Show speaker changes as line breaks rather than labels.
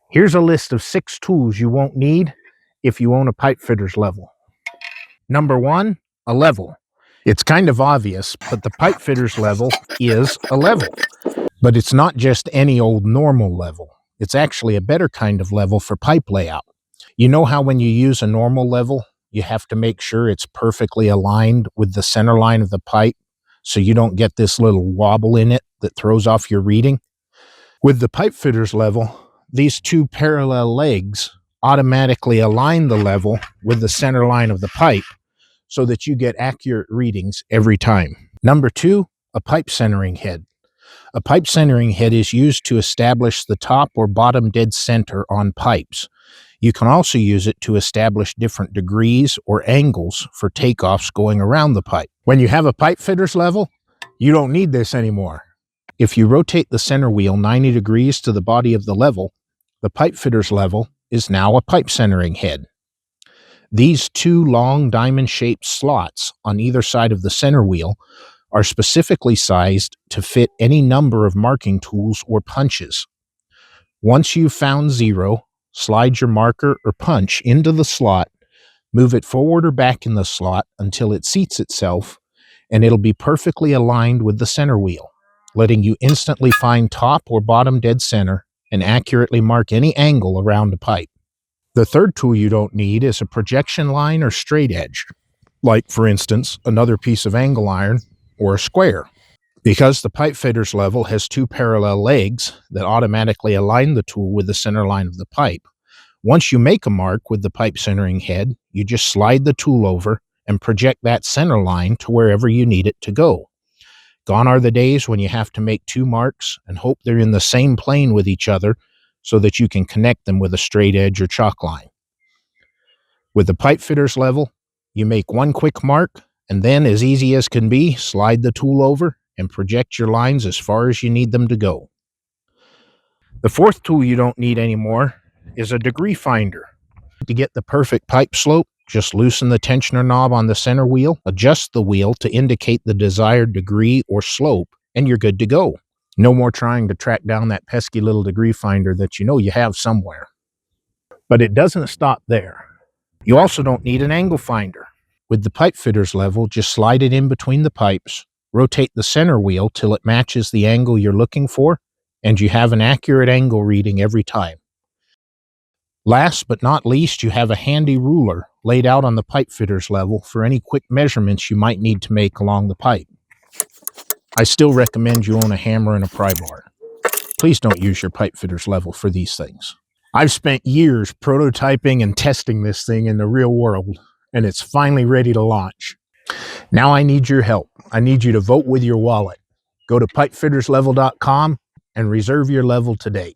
Here's a list of 6 tools you won't need if you own a Pipefitters Level. Number 1, a level. It's kind of obvious, but the Pipefitters Level is a level. But it's not just any old normal level. It's actually a better kind of level for pipe layout. You know how when you use a normal level, you have to make sure it's perfectly aligned with the center line of the pipe so you don't get this little wobble in it that throws off your reading? With the Pipefitters Level, these 2 parallel legs automatically align the level with the center line of the pipe so that you get accurate readings every time. Number 2, a pipe centering head. A pipe centering head is used to establish the top or bottom dead center on pipes. You can also use it to establish different degrees or angles for takeoffs going around the pipe. When you have a Pipefitters Level, you don't need this anymore. If you rotate the center wheel 90 degrees to the body of the level, the Pipefitters Level is now a pipe centering head. These 2 long diamond-shaped slots on either side of the center wheel are specifically sized to fit any number of marking tools or punches. Once you've found 0, slide your marker or punch into the slot, move it forward or back in the slot until it seats itself, and it'll be perfectly aligned with the center wheel, letting you instantly find top or bottom dead center and accurately mark any angle around a pipe. The third tool you don't need is a projection line or straight edge, like, for instance, another piece of angle iron or a square. Because the Pipefitters Level has 2 parallel legs that automatically align the tool with the center line of the pipe, once you make a mark with the pipe centering head, you just slide the tool over and project that center line to wherever you need it to go. Gone are the days when you have to make 2 marks and hope they're in the same plane with each other so that you can connect them with a straight edge or chalk line. With the Pipefitters Level, you make 1 quick mark, and then, as easy as can be, slide the tool over and project your lines as far as you need them to go. The fourth tool you don't need anymore is a degree finder. To get the perfect pipe slope, just loosen the tensioner knob on the center wheel, adjust the wheel to indicate the desired degree or slope, and you're good to go. No more trying to track down that pesky little degree finder that you know you have somewhere. But it doesn't stop there. You also don't need an angle finder. With the Pipefitters Level, just slide it in between the pipes, rotate the center wheel till it matches the angle you're looking for, and you have an accurate angle reading every time. Last but not least, you have a handy ruler laid out on the Pipefitters Level for any quick measurements you might need to make along the pipe. I still recommend you own a hammer and a pry bar. Please don't use your Pipefitters Level for these things. I've spent years prototyping and testing this thing in the real world, and it's finally ready to launch. Now I need your help. I need you to vote with your wallet. Go to pipefitterslevel.com and reserve your level today.